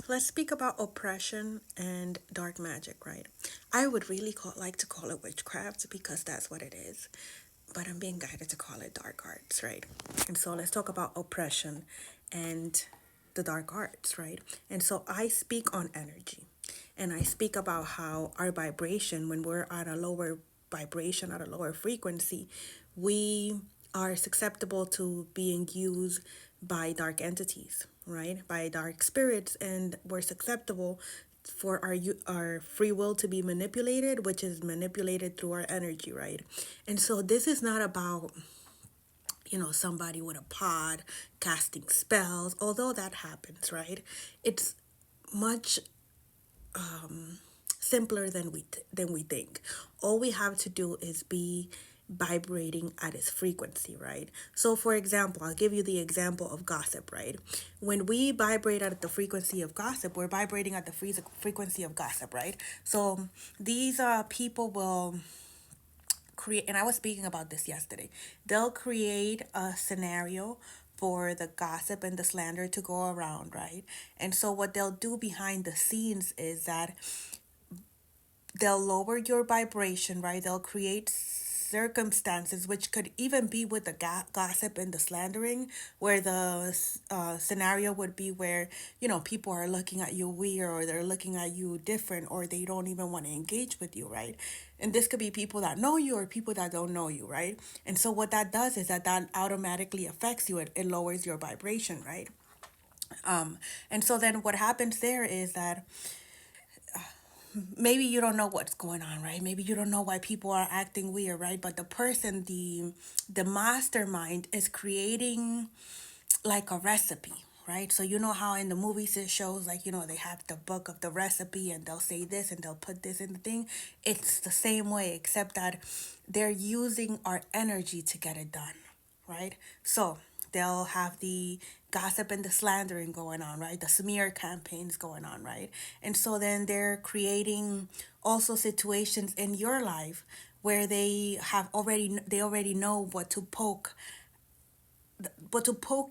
Let's speak about oppression and dark magic, right? I would really like to call it witchcraft because that's what it is, but I'm being guided to call it dark arts, right? And so let's talk about oppression and the dark arts, right? And so I speak on energy, and I speak about how our vibration, when we're at a lower vibration, at a lower frequency, we are susceptible to being used by dark entities, right? By dark spirits, and we're susceptible for our free will to be manipulated, which is manipulated through our energy, right? And so this is not about somebody with a pod casting spells, although that happens, right? It's much simpler than we think. All we have to do is be vibrating at its frequency, right? So for example, I'll give you the example of gossip, right? When we vibrate at the frequency of gossip, we're vibrating at the frequency of gossip, right? So these people will create, and I was speaking about this yesterday. They'll create a scenario for the gossip and the slander to go around, right? And so what they'll do behind the scenes is that they'll lower your vibration, right? They'll create circumstances which could even be with the gossip and the slandering, where the scenario would be where people are looking at you weird, or they're looking at you different, or they don't even want to engage with you, right? And this could be people that know you or people that don't know you, right? And so what that does is that automatically affects you. It lowers your vibration, right? And so then what happens there is that maybe you don't know what's going on, right? Maybe you don't know why people are acting weird, right? But the person, the mastermind, is creating like a recipe, right? So you know how in the movies it shows, like, they have the book of the recipe, and they'll say this and they'll put this in the thing. It's the same way, except that they're using our energy to get it done, right? So they'll have the gossip and the slandering going on, right? The smear campaigns going on, right? And so then they're creating also situations in your life where they already know what to poke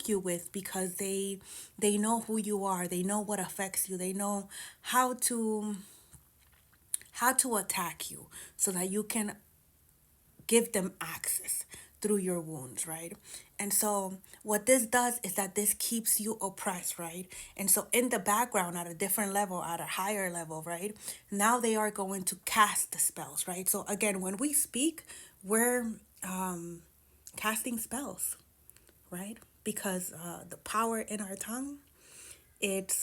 you with, because they know who you are, they know what affects you, they know how to attack you, so that you can give them access through your wounds, right? And so what this does is that this keeps you oppressed, right? And so in the background, at a different level, at a higher level, right? Now they are going to cast the spells, right? So again, when we speak, we're casting spells, right? Because the power in our tongue, it's